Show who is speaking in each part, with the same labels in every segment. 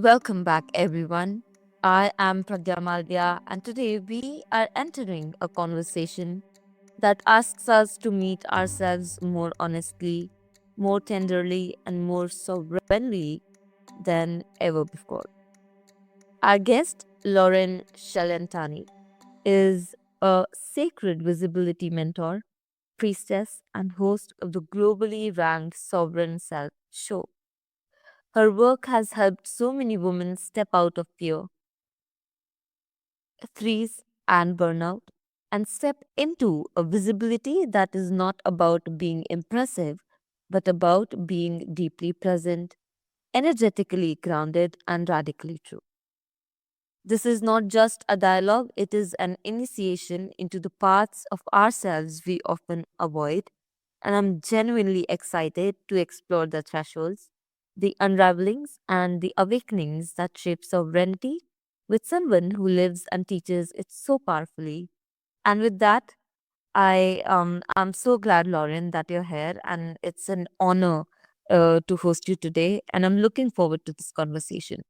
Speaker 1: Welcome back, everyone. I am Pragya, and today we are entering a conversation that asks us to meet ourselves more honestly, more tenderly, and more sovereignly than ever before. Our guest, Loren Cellentani, is a sacred visibility mentor, priestess, and host of the globally ranked Sovereign Self show. Her work has helped so many women step out of fear, freeze, and burnout, and step into a visibility that is not about being impressive, but about being deeply present, energetically grounded, and radically true. This is not just a dialogue, it is an initiation into the parts of ourselves we often avoid. And I'm genuinely excited to explore the thresholds, the unravelings, and the awakenings that shape sovereignty with someone who lives and teaches it so powerfully. And with that, I'm so glad, Lauren, that you're here, and it's an honor to host you today. And I'm looking forward to this conversation.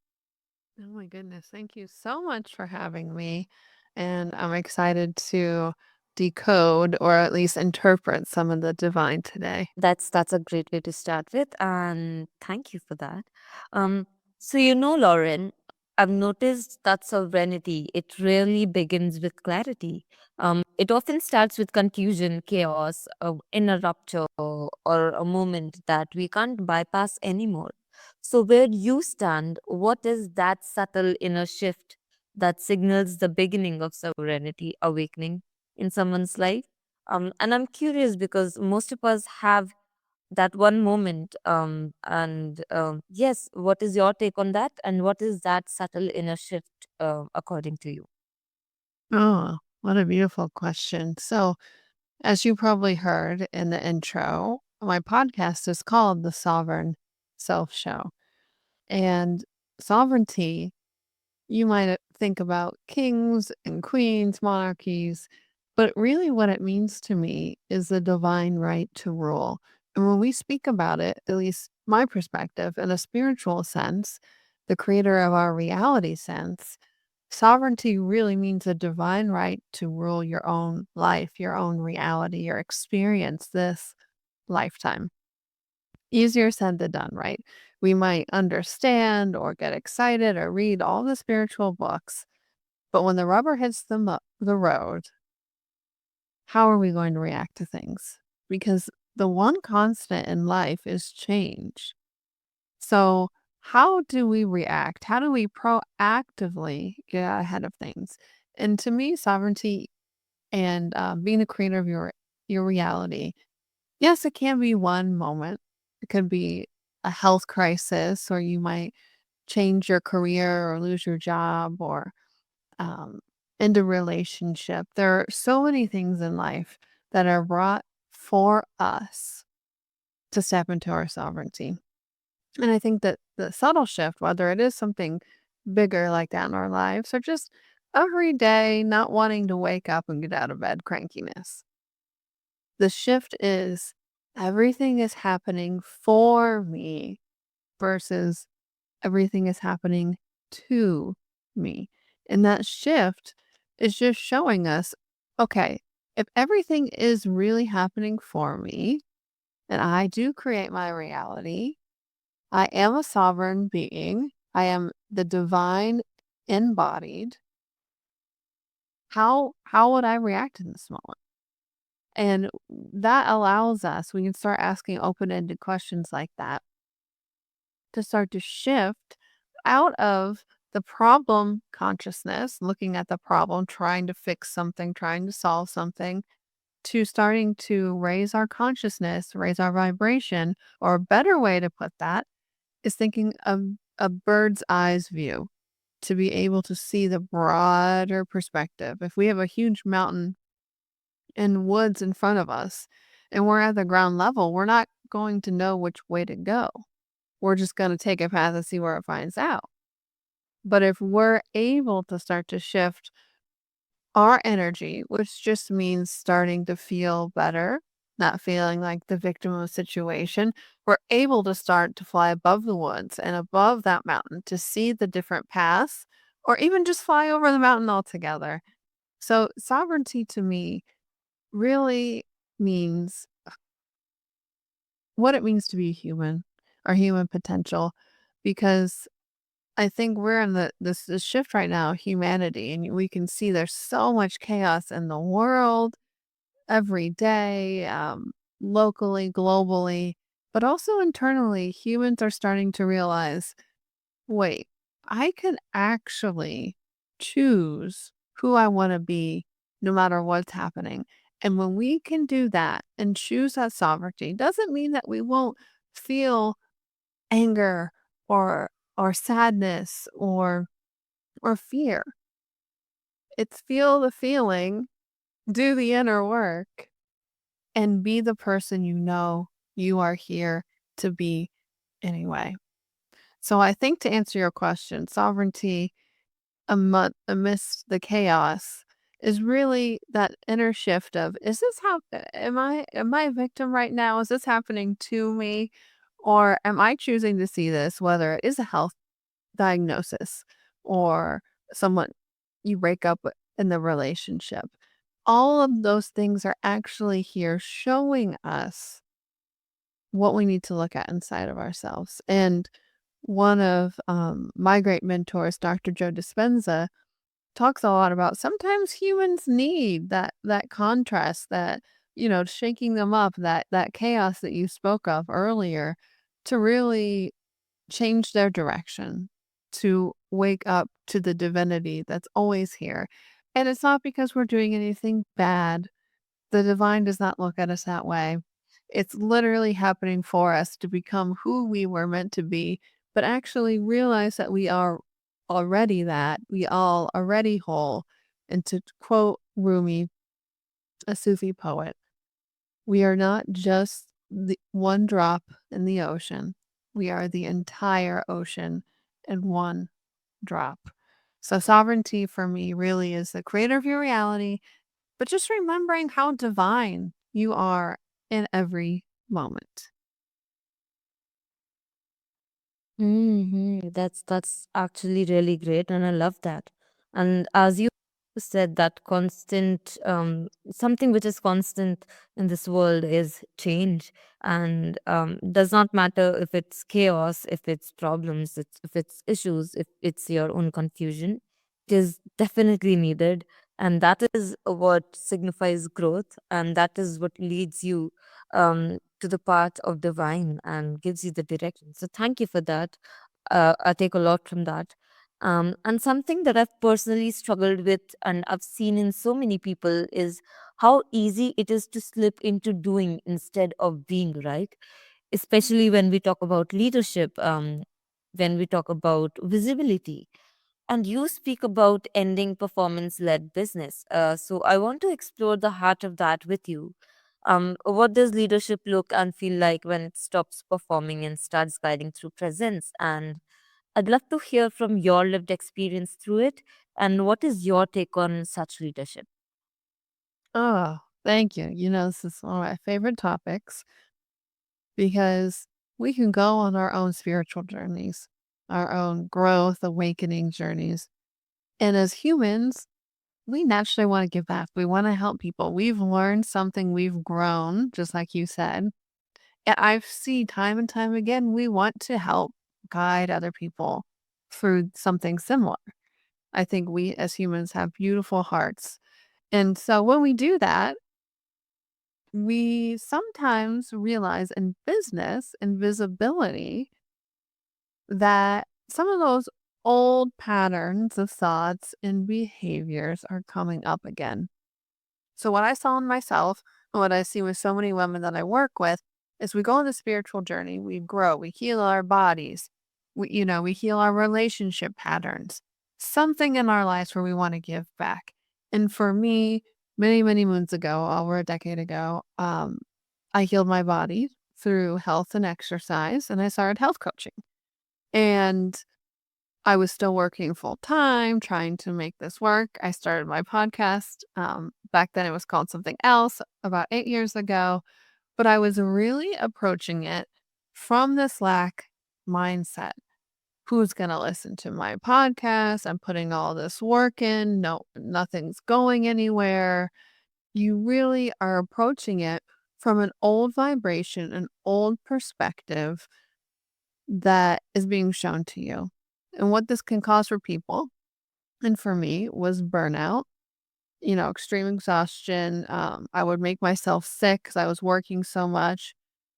Speaker 2: Oh my goodness. Thank you so much for having me. And I'm excited to decode or at least interpret some of the divine today.
Speaker 1: That's a great way to start with, and thank you for that. Um, Lauren, I've noticed that sovereignty it rarely begins with clarity. It often starts with confusion, chaos, inner rupture, or a moment that we can't bypass anymore. So, where you stand, what is that subtle inner shift that signals the beginning of sovereignty awakening in someone's life? And I'm curious because most of us have that one moment. Yes, what is your take on that? And what is that subtle inner shift according to you?
Speaker 2: Oh, what a beautiful question. So, as you probably heard in the intro, my podcast is called The Sovereign Self Show. And sovereignty, you might think about kings and queens, monarchies, but really what it means to me is the divine right to rule. And when we speak about it, at least my perspective, in a spiritual sense, the creator of our reality sense, sovereignty really means a divine right to rule your own life, your own reality, your experience this lifetime. Easier said than done, right? We might understand or get excited or read all the spiritual books, but when the rubber hits the road, how are we going to react to things? Because the one constant in life is change. So, how do we react? How do we proactively get out ahead of things? And to me, sovereignty and being the creator of your reality, yes, it can be one moment. It could be a health crisis, or you might change your career or lose your job or um, end a relationship. There are so many things in life that are brought for us to step into our sovereignty. And I think that the subtle shift, whether it is something bigger like that in our lives or just every day not wanting to wake up and get out of bed crankiness, the shift is everything is happening for me versus everything is happening to me. And that shift is just showing us okay, if everything is really happening for me and I do create my reality, I am a sovereign being, I am the divine embodied. How would I react in this moment? And that allows us, we can start asking open ended questions like that to start to shift out of the problem consciousness, looking at the problem, trying to fix something, trying to solve something, to starting to raise our consciousness, raise our vibration. Or a better way to put that is thinking of a bird's eyes view to be able to see the broader perspective. If we have a huge mountain and woods in front of us and we're at the ground level, we're not going to know which way to go. We're just going to take a path and see where it finds out. But if we're able to start to shift our energy, which just means starting to feel better, not feeling like the victim of a situation, we're able to start to fly above the woods and above that mountain to see the different paths or even just fly over the mountain altogether. So, sovereignty to me really means what it means to be human, our human potential, because I think we're in this shift right now, humanity, and we can see there's so much chaos in the world every day, locally, globally, but also internally. Humans are starting to realize, wait, I can actually choose who I want to be, no matter what's happening. And when we can do that and choose that sovereignty, doesn't mean that we won't feel anger or sadness or fear. It's feel the feeling, do the inner work, and be the person you know you are here to be anyway. So I think to answer your question, sovereignty amidst the chaos is really that inner shift of, is this how am I a victim right now? Is this happening to me? Or am I choosing to see this, whether it is a health diagnosis or someone you break up with in the relationship? All of those things are actually here showing us what we need to look at inside of ourselves. And one of my great mentors, Dr. Joe Dispenza, talks a lot about sometimes humans need that contrast, that shaking them up, that chaos that you spoke of earlier, to really change their direction, to wake up to the divinity that's always here. And it's not because we're doing anything bad. The divine does not look at us that way. It's literally happening for us to become who we were meant to be, but actually realize that we are already that. We all already whole. And to quote Rumi, a Sufi poet, we are not just the one drop in the ocean. We are the entire ocean in one drop. So sovereignty for me really is the creator of your reality, but just remembering how divine you are in every moment.
Speaker 1: That's actually really great, and I love that. And as you said, that constant, something which is constant in this world is change, and does not matter if it's chaos, if it's problems, if it's issues, if it's your own confusion, it is definitely needed, and that is what signifies growth, and that is what leads you to the path of divine and gives you the direction. So thank you for that. I take a lot from that. And something that I've personally struggled with and I've seen in so many people is how easy it is to slip into doing instead of being, right? Especially when we talk about leadership, when we talk about visibility. And you speak about ending performance led business. So I want to explore the heart of that with you. What does leadership look and feel like when it stops performing and starts guiding through presence? And I'd love to hear from your lived experience through it. And what is your take on such leadership?
Speaker 2: Oh, thank you. This is one of my favorite topics because we can go on our own spiritual journeys, our own growth, awakening journeys. And as humans, we naturally want to give back. We want to help people. We've learned something, we've grown, just like you said. And I've seen time and time again, we want to help guide other people through something similar. I think we as humans have beautiful hearts. And so when we do that, we sometimes realize in business and visibility that some of those old patterns of thoughts and behaviors are coming up again. So what I saw in myself and what I see with so many women that I work with is we go on the spiritual journey, we grow, we heal our bodies, we heal our relationship patterns, something in our lives where we want to give back. And for me, many, many moons ago, over a decade ago, I healed my body through health and exercise, and I started health coaching. And I was still working full time, trying to make this work. I started my podcast. Back then, it was called something else about 8 years ago. but I was really approaching it from this lack mindset. Who's going to listen to my podcast? I'm putting all this work in. No, nothing's going anywhere. You really are approaching it from an old vibration, an old perspective that is being shown to you. And what this can cause for people, and for me, was burnout, extreme exhaustion. I would make myself sick because I was working so much.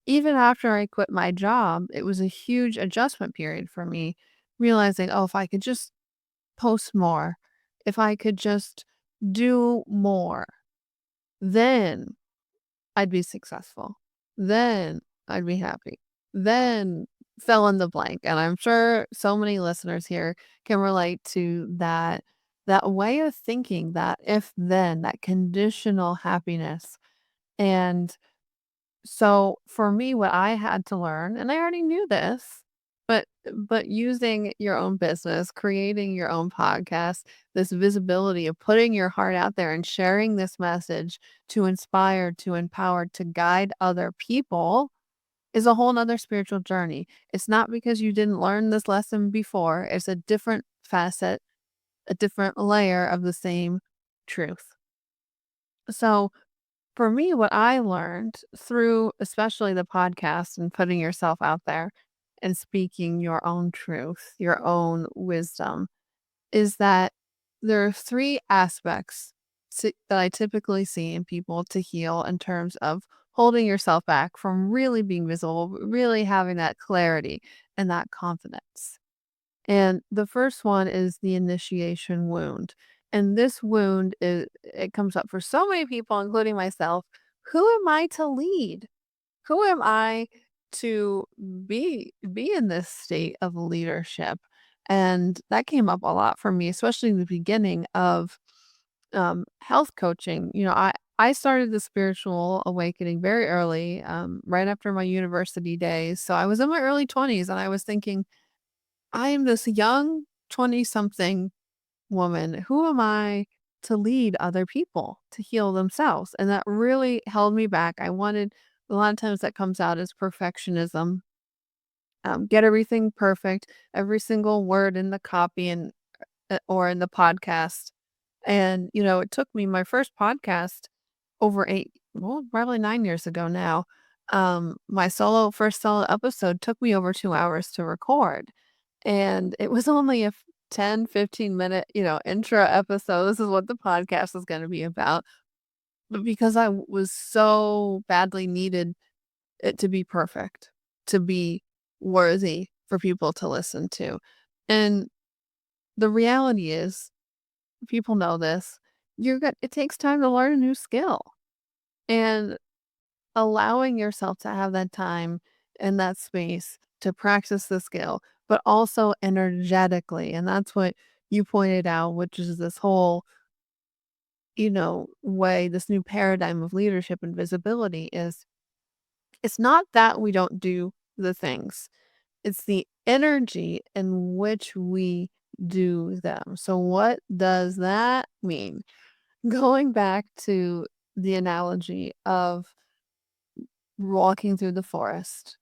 Speaker 2: Even after I quit my job, it was a huge adjustment period for me, realizing, oh, if I could just post more, if I could just do more, then I'd be successful. Then I'd be happy. Then fill in the blank. And I'm sure so many listeners here can relate to that way of thinking, that if then, that conditional happiness. And so for me, what I had to learn, and I already knew this, but using your own business, creating your own podcast, this visibility of putting your heart out there and sharing this message to inspire, to empower, to guide other people is a whole nother spiritual journey. It's not because you didn't learn this lesson before. It's a different facet, a different layer of the same truth. So for me, what I learned through especially the podcast and putting yourself out there and speaking your own truth, your own wisdom, is that there are three aspects that I typically see in people to heal in terms of holding yourself back from really being visible, really having that clarity and that confidence. And the first one is the initiation wound. And this wound it comes up for so many people, including myself. Who am I to lead? Who am I to be in this state of leadership? And that came up a lot for me, especially in the beginning of health coaching. I started the spiritual awakening very early, right after my university days. So I was in my early 20s and I was thinking, I am this young 20 something woman. Who am I to lead other people to heal themselves? And that really held me back. I wanted, a lot of times that comes out as perfectionism, get everything perfect, every single word in the copy and or in the podcast. And, it took me my first podcast over well, probably 9 years ago now. My first solo episode took me over 2 hours to record. And it was only a 10, 15-minute, intro episode. This is what the podcast is going to be about. But because I was so badly needed it to be perfect, to be worthy for people to listen to. And the reality is, people know this, it takes time to learn a new skill. And allowing yourself to have that time and that space to practice the skill, but also energetically. And that's what you pointed out, which is this whole, way, this new paradigm of leadership and visibility is it's not that we don't do the things, it's the energy in which we do them. So, what does that mean? Going back to the analogy of walking through the forest.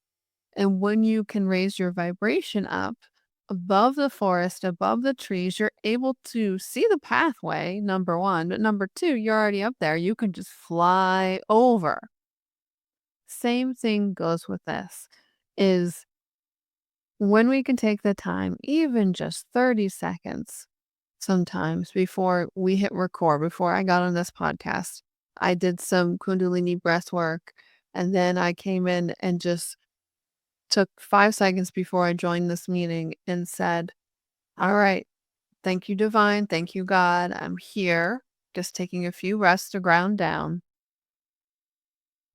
Speaker 2: And when you can raise your vibration up above the forest, above the trees, you're able to see the pathway, number one. But number two, you're already up there. You can just fly over. Same thing goes with this is when we can take the time, even just 30 seconds sometimes before we hit record, before I got on this podcast, I did some Kundalini breath work. And then I came in and just took 5 seconds before I joined this meeting and said, all right, thank you, Divine. Thank you, God. I'm here, just taking a few breaths to ground down.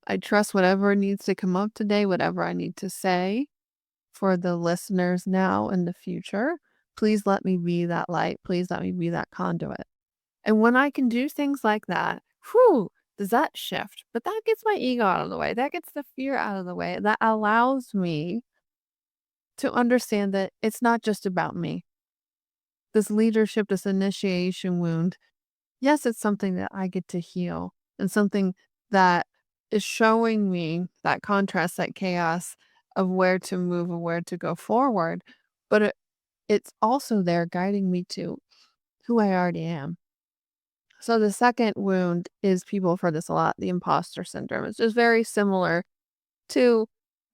Speaker 2: I trust whatever needs to come up today, whatever I need to say for the listeners now and the future. Please let me be that light. Please let me be that conduit. And when I can do things like that, whew, does that shift? But that gets my ego out of the way. That gets the fear out of the way. That allows me to understand that it's not just about me. This leadership, this initiation wound, yes, it's something that I get to heal and something that is showing me that contrast, that chaos of where to move and where to go forward. But it's also there guiding me to who I already am. So the second wound is, people for this a lot, the imposter syndrome. It's just very similar to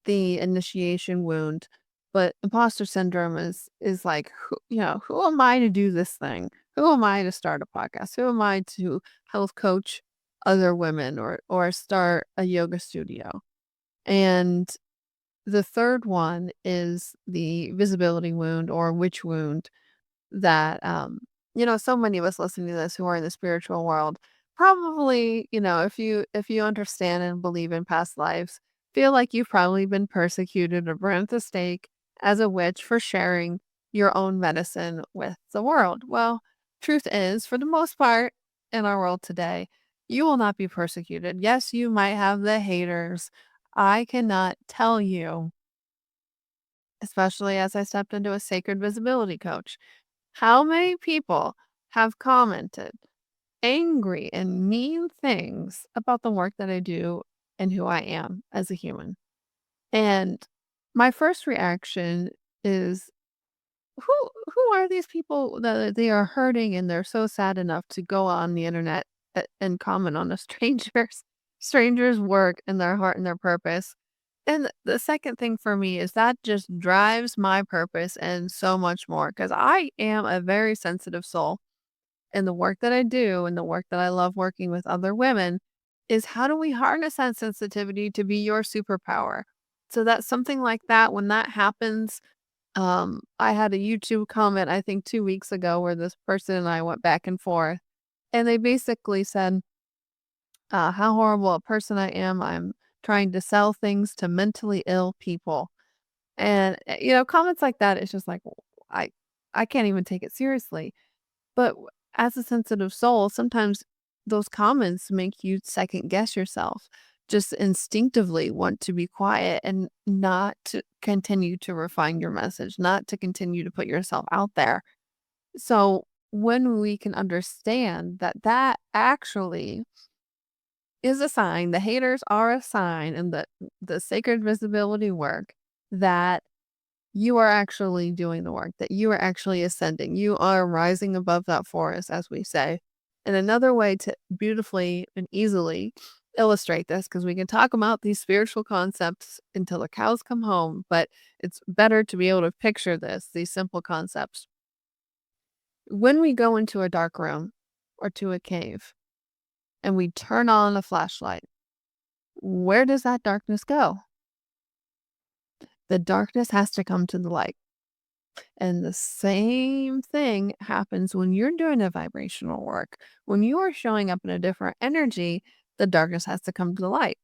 Speaker 2: the initiation wound, but imposter syndrome is like, who am I to do this thing? Who am I to start a podcast? Who am I to health coach other women, or start a yoga studio? And the third one is the visibility wound, or witch wound, that so many of us listening to this who are in the spiritual world probably, if you understand and believe in past lives, feel like you've probably been persecuted or burnt at the stake as a witch for sharing your own medicine with the world. Well, truth is, for the most part, in our world today, you will not be persecuted. Yes, you might have the haters. I cannot tell you, especially as I stepped into a sacred visibility coach, how many people have commented angry and mean things about the work that I do and who I am as a human? And my first reaction is, who are these people that they are hurting and they're so sad enough to go on the internet and comment on a stranger's work and their heart and their purpose? And the second thing for me is that just drives my purpose and so much more, because I am a very sensitive soul. And the work that I do and the work that I love working with other women is, how do we harness that sensitivity to be your superpower? So that something like that, when that happens, I had a YouTube comment, I think 2 weeks ago, where this person and I went back and forth, and they basically said, how horrible a person I am. I'm trying to sell things to mentally ill people. And, comments like that, it's just like, I I can't even take it seriously. But as a sensitive soul, sometimes those comments make you second guess yourself, just instinctively want to be quiet and not to continue to refine your message, not to continue to put yourself out there. So when we can understand that that actually is a sign, the haters are a sign, and the sacred visibility work, that you are actually doing the work, that you are actually ascending. You are rising above that forest, as we say. And another way to beautifully and easily illustrate this, because we can talk about these spiritual concepts until the cows come home, but it's better to be able to picture this, these simple concepts. When we go into a dark room or to a cave and we turn on a flashlight, where does that darkness go? The darkness has to come to the light. And the same thing happens when you're doing a vibrational work. When you are showing up in a different energy, the darkness has to come to the light.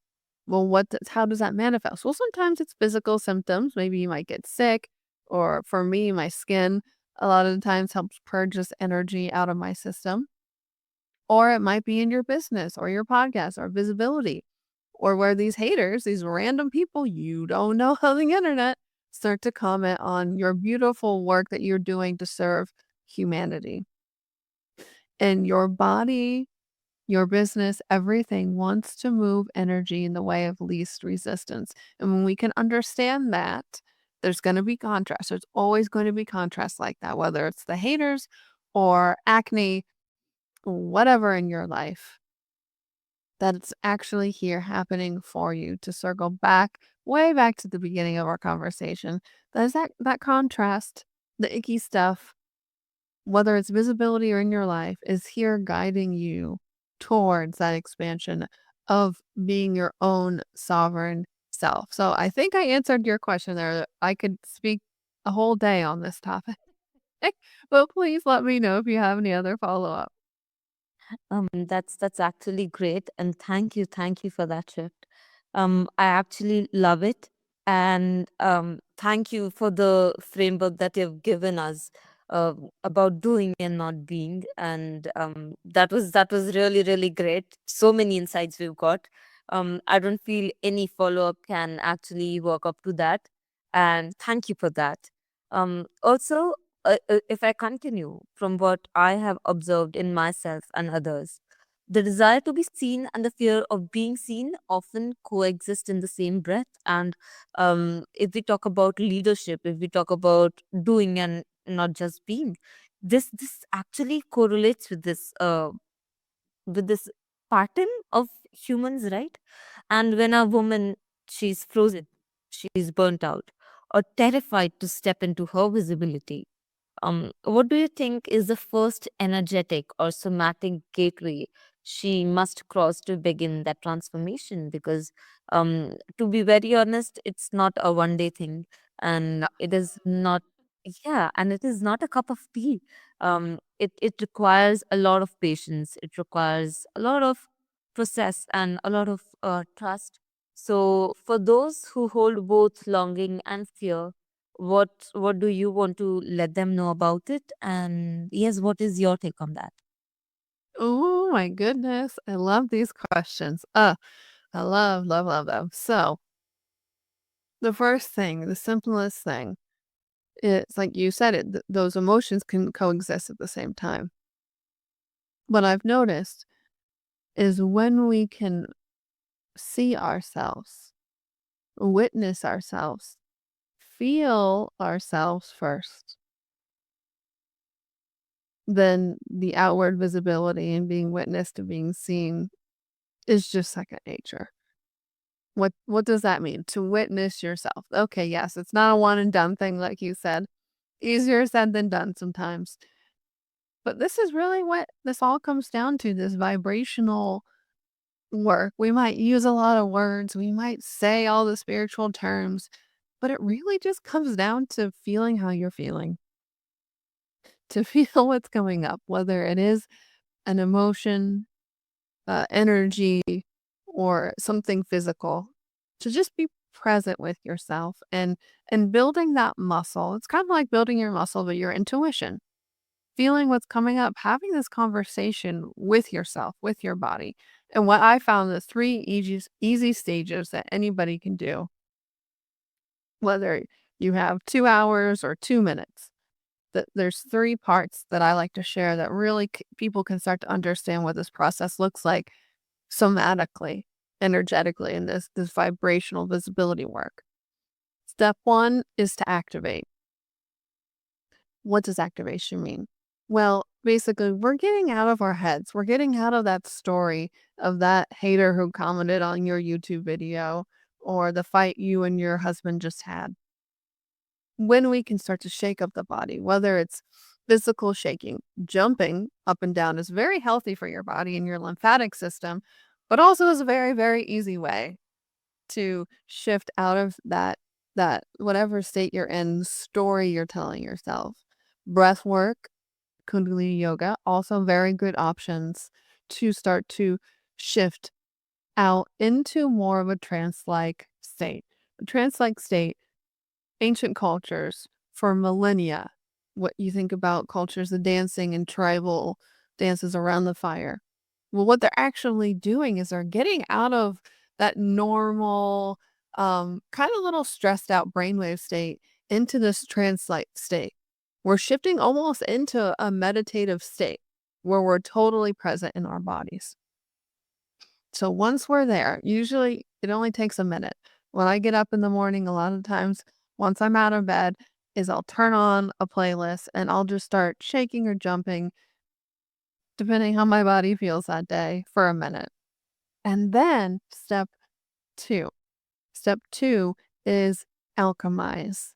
Speaker 2: Well, how does that manifest? Well, sometimes it's physical symptoms. Maybe you might get sick, or for me, my skin a lot of the times helps purge this energy out of my system. Or it might be in your business or your podcast or visibility, or where these haters, these random people you don't know on the internet, start to comment on your beautiful work that you're doing to serve humanity. And your body, your business, everything wants to move energy in the way of least resistance. And when we can understand that, there's going to be contrast. There's always going to be contrast like that, whether it's the haters or acne, whatever in your life, that it's actually here happening for you. To circle back, way back to the beginning of our conversation, there's that contrast, the icky stuff, whether it's visibility or in your life, is here guiding you towards that expansion of being your own sovereign self. So I think I answered your question there. I could speak a whole day on this topic, but please let me know if you have any other follow up.
Speaker 1: That's actually great, and thank you for that shift. I actually love it, and thank you for the framework that you've given us about doing and not being, and that was really great. So many insights we've got. I don't feel any follow up can actually work up to that, and thank you for that. Also, if I continue from what I have observed in myself and others, The desire to be seen and the fear of being seen often coexist in the same breath. And if we talk about leadership, if we talk about doing and not just being, this actually correlates with this pattern of humans, right? And when a woman, she's frozen, she's burnt out, or terrified to step into her visibility, what do you think is the first energetic or somatic gateway she must cross to begin that transformation? Because, to be very honest, it's not a one day thing, and it is not, yeah, and it is not a cup of tea. It requires a lot of patience, it requires a lot of process and a lot of trust. So, for those who hold both longing and fear, what do you want to let them know about it? And yes, what is your take on that?
Speaker 2: Oh my goodness. I love these questions. I love, love, love them. So, the first thing, the simplest thing, it's like you said it, those emotions can coexist at the same time. What I've noticed is when we can see ourselves, witness ourselves, feel ourselves first, then the outward visibility and being witnessed and being seen is just second nature. What does that mean? To witness yourself. Okay, yes, it's not a one and done thing like you said. Easier said than done sometimes. But this is really what this all comes down to, this vibrational work. We might use a lot of words, we might say all the spiritual terms, but it really just comes down to feeling how you're feeling, to feel what's coming up, whether it is an emotion, energy, or something physical, to just be present with yourself and building that muscle. It's kind of like building your muscle, but your intuition, feeling what's coming up, having this conversation with yourself, with your body. And what I found, the three easy stages that anybody can do, whether you have 2 hours or 2 minutes, that there's three parts that I like to share that really people can start to understand what this process looks like somatically, energetically, in this vibrational visibility work. Step one is to activate. What does activation mean? Well, basically, we're getting out of our heads. We're getting out of that story of that hater who commented on your YouTube video or the fight you and your husband just had. When we can start to shake up the body, whether it's physical shaking, jumping up and down is very healthy for your body and your lymphatic system, but also is a very, very easy way to shift out of that whatever state you're in, story you're telling yourself. Breath work, Kundalini yoga, also very good options to start to shift out into more of a trance-like state. A trance-like state, ancient cultures for millennia, what you think about cultures of dancing and tribal dances around the fire. Well, what they're actually doing is they're getting out of that normal, kind of little stressed out brainwave state into this trance-like state. We're shifting almost into a meditative state where we're totally present in our bodies. So once we're there, usually it only takes a minute. When I get up in the morning, a lot of times, once I'm out of bed, is I'll turn on a playlist and I'll just start shaking or jumping, depending how my body feels that day, for a minute. And then two. Step two is alchemize.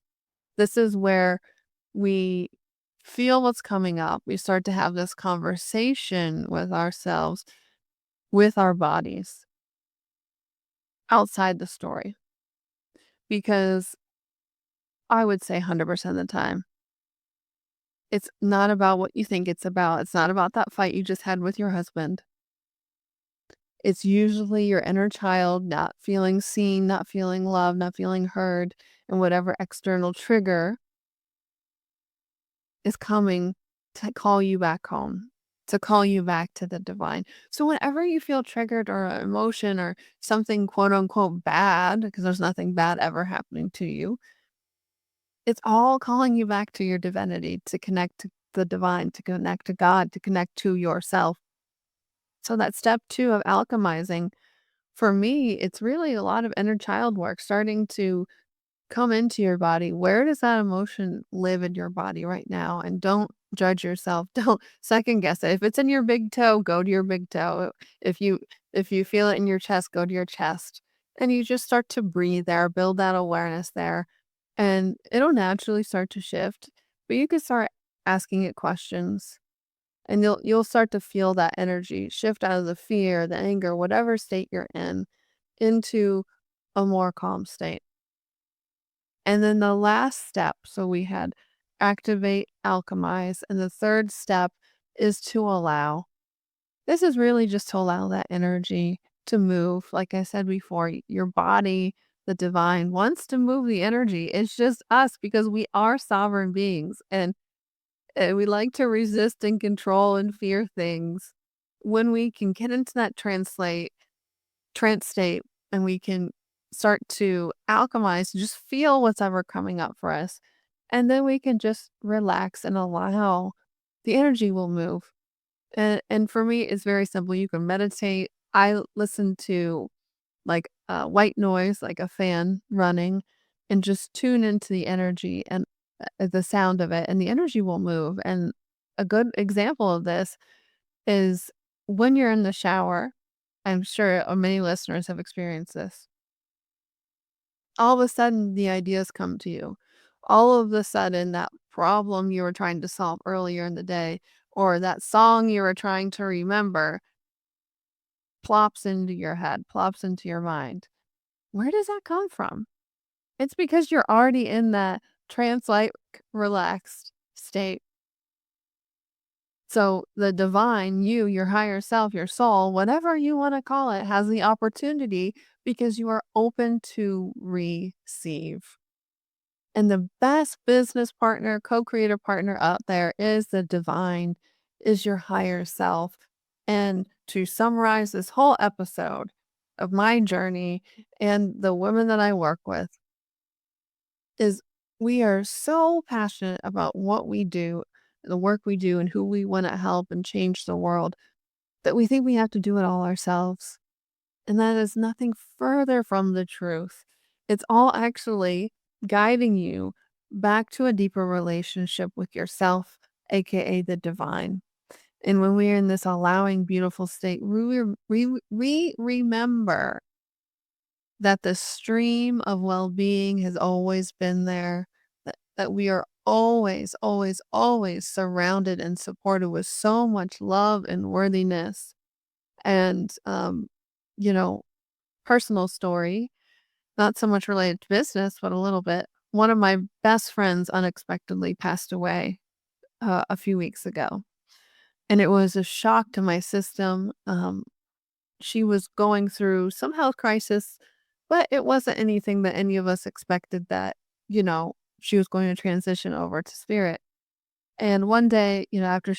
Speaker 2: This is where we feel what's coming up. We start to have this conversation with ourselves, with our bodies, outside the story. Because I would say 100% of the time, it's not about what you think it's about. It's not about that fight you just had with your husband. It's usually your inner child not feeling seen, not feeling loved, not feeling heard, and whatever external trigger is coming to call you back home, to call you back to the divine. So whenever you feel triggered or an emotion or something quote unquote bad, because there's nothing bad ever happening to you, it's all calling you back to your divinity, to connect to the divine, to connect to God, to connect to yourself. So that step 2 of alchemizing, for me, it's really a lot of inner child work, starting to come into your body. Where does that emotion live in your body right now? And don't judge yourself. Don't second guess it. If it's in your big toe, go to your big toe. If you feel it in your chest, go to your chest. And you just start to breathe there, build that awareness there, and it'll naturally start to shift. But you can start asking it questions, and you'll start to feel that energy shift out of the fear, the anger, whatever state you're in, into a more calm state. And then the last step, so we had activate, alchemize, and the third step is to allow. This is really just to allow that energy to move. Like I said before, your body, the divine, wants to move the energy. It's just us because we are sovereign beings, and we like to resist and control and fear things. When we can get into that trance state, and we can start to alchemize, just feel what's ever coming up for us. And then we can just relax and allow the energy will move. And for me, it's very simple. You can meditate. I listen to like white noise, like a fan running, and just tune into the energy and the sound of it, and the energy will move. And a good example of this is when you're in the shower. I'm sure many listeners have experienced this. All of a sudden, the ideas come to you. All of a sudden, that problem you were trying to solve earlier in the day, or that song you were trying to remember, plops into your head, plops into your mind. Where does that come from? It's because you're already in that trance-like, relaxed state. So the divine, you, your higher self, your soul, whatever you want to call it, has the opportunity because you are open to receive. And the best business partner, co-creator partner out there is the divine, is your higher self. And to summarize this whole episode of my journey and the women that I work with, is we are so passionate about what we do, the work we do, and who we want to help and change the world that we think we have to do it all ourselves. And that is nothing further from the truth. It's all actually guiding you back to a deeper relationship with yourself, aka the divine. And when we are in this allowing, beautiful state, we remember that the stream of well-being has always been there, that we are always, always, always surrounded and supported with so much love and worthiness. And, you know, personal story, not so much related to business, but a little bit. One of my best friends unexpectedly passed away a few weeks ago. And it was a shock to my system. She was going through some health crisis, but it wasn't anything that any of us expected that, she was going to transition over to spirit. And one day, after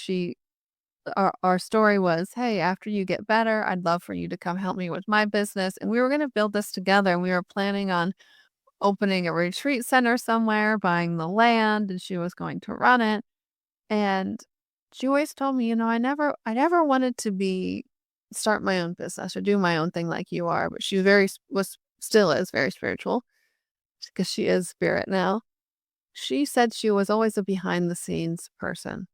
Speaker 2: our story was, hey, after you get better, I'd love for you to come help me with my business. And we were going to build this together. And we were planning on opening a retreat center somewhere, buying the land, and she was going to run it. And she always told me, I never wanted to start my own business or do my own thing like you are. But she still is very spiritual because she is spirit now. She said she was always a behind the scenes person.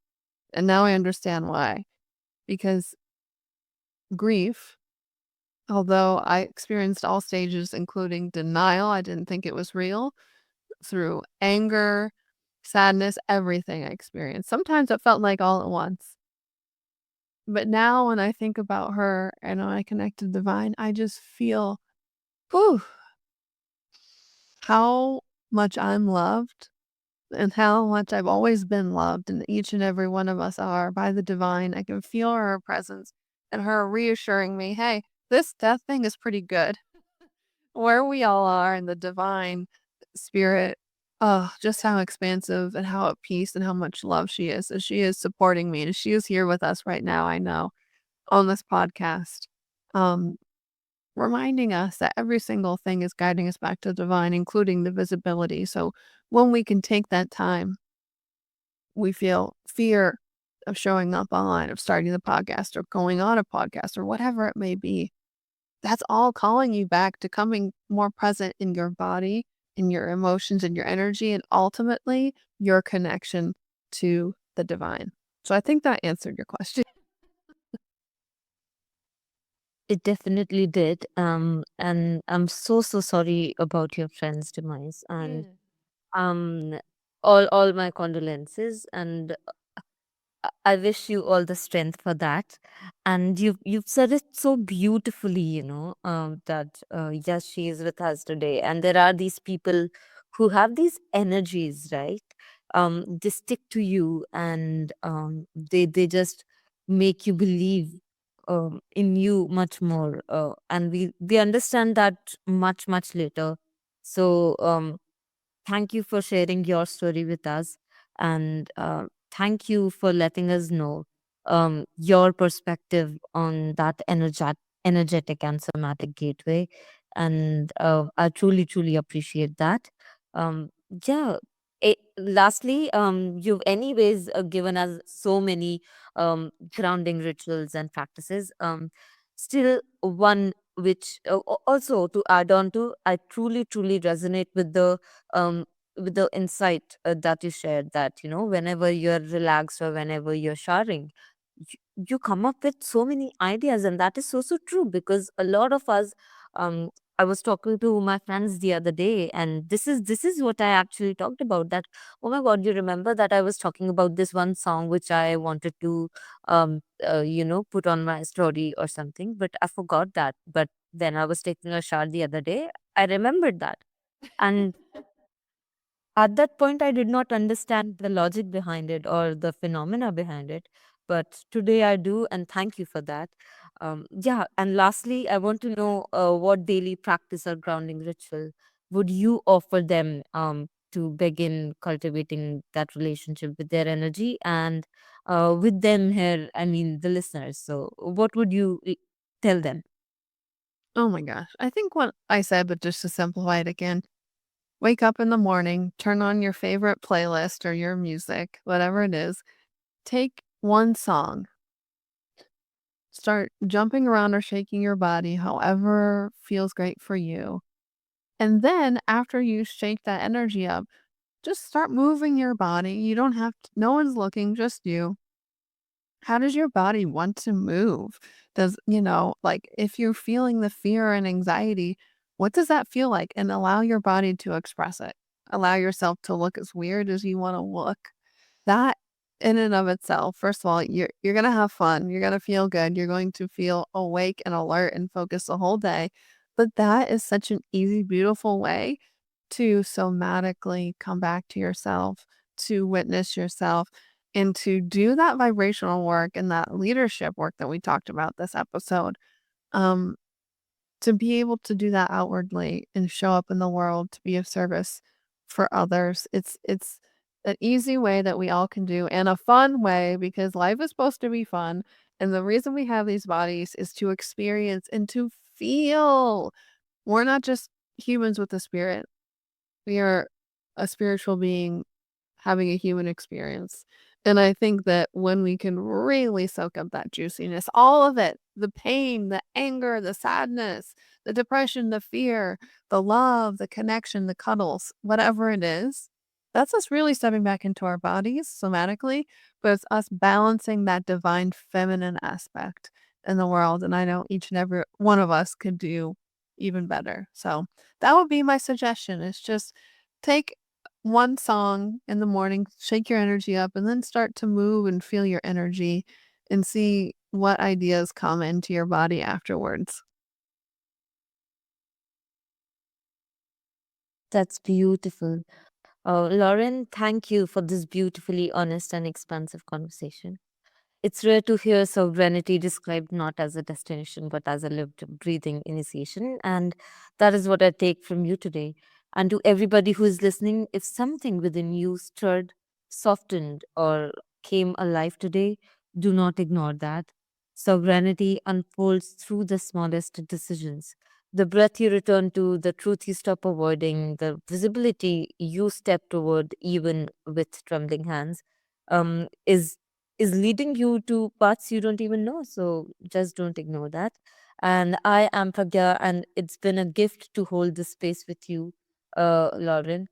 Speaker 2: And now I understand why. Because grief, although I experienced all stages, including denial, I didn't think it was real, through anger, sadness, everything I experienced. Sometimes it felt like all at once. But now when I think about her and when I connect to divine, I just feel, whew, how much I'm loved and how much I've always been loved, and each and every one of us are by the divine. I can feel her presence and her reassuring me, hey, this death thing is pretty good. Where we all are in the divine spirit, oh, just how expansive and how at peace and how much love she is. And she is supporting me. And she is here with us right now, I know, on this podcast. Um, Reminding us that every single thing is guiding us back to divine, including the visibility. So when we can take that time, we feel fear of showing up online, of starting the podcast or going on a podcast or whatever it may be, that's all calling you back to coming more present in your body, in your emotions, and your energy, and ultimately your connection to the divine. So I think that answered your question.
Speaker 1: It definitely did. And I'm so, so sorry about your friend's demise. And
Speaker 2: Yeah.
Speaker 1: um, all my condolences. And I wish you all the strength for that. And you've said it so beautifully, that yes, she is with us today. And there are these people who have these energies, right? They stick to you, and they just make you believe in you much more. And we understand that much later. So thank you for sharing your story with us. And thank you for letting us know your perspective on that energetic and somatic gateway. And I truly appreciate that. Um, yeah. Lastly, you've anyways given us so many grounding rituals and practices. Still, one which also to add on to, I truly resonate um, with the insight that you shared, that whenever you're relaxed or whenever you're showering, you come up with so many ideas. And that is so true, because a lot of us, um I was talking to my friends the other day, and this is what I actually talked about, that oh my god, you remember that I was talking about this one song which I wanted to put on my story or something, but I forgot that. But when I was taking a shower the other day, I remembered that. And at that point, I did not understand the logic behind it or the phenomena behind it. But today I do, and thank you for that. Yeah, and lastly, I want to know what daily practice or grounding ritual would you offer them to begin cultivating that relationship with their energy and with them here, I mean, the listeners. So, what would you tell them?
Speaker 2: Oh my gosh. I think what I said, but just to simplify it again, wake up in the morning, turn on your favorite playlist or your music, whatever it is, take one song, start jumping around or shaking your body, however feels great for you. And then after you shake that energy up, just start moving your body. You don't have to, no one's looking, just you. How does your body want to move? Like if you're feeling the fear and anxiety, what does that feel like? And allow your body to express it. Allow yourself to look as weird as you want to look. That in and of itself, first of all, you're gonna have fun. You're gonna feel good. You're going to feel awake and alert and focused the whole day. But that is such an easy, beautiful way to somatically come back to yourself, to witness yourself, and to do that vibrational work and that leadership work that we talked about this episode. Um, to be able to do that outwardly and show up in the world to be of service for others. It's an easy way that we all can do and a fun way because life is supposed to be fun. And the reason we have these bodies is to experience and to feel. We're not just humans with a spirit. We are a spiritual being having a human experience. And I think that when we can really soak up that juiciness, all of it, the pain, the anger, the sadness, the depression, the fear, the love, the connection, the cuddles, whatever it is, that's us really stepping back into our bodies somatically, but it's us balancing that divine feminine aspect in the world. And I know each and every one of us could do even better. So that would be my suggestion. Is just take one song in the morning, shake your energy up, and then start to move and feel your energy and see what ideas come into your body afterwards.
Speaker 1: That's beautiful. Lauren, thank you for this beautifully honest and expansive conversation. It's rare to hear sovereignty described not as a destination, but as a lived, breathing initiation. And that is what I take from you today. And to everybody who is listening, if something within you stirred, softened, or came alive today, do not ignore that. Sovereignty unfolds through the smallest decisions. The breath you return to, the truth you stop avoiding, the visibility you step toward, even with trembling hands, is is leading you to paths you don't even know. So just don't ignore that. And I am Pragya, and it's been a gift to hold this space with you, Lauren.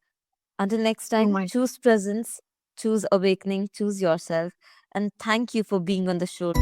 Speaker 1: Until next
Speaker 2: Oh
Speaker 1: time,
Speaker 2: my,
Speaker 1: choose presence, choose awakening, choose yourself. And thank you for being on the show.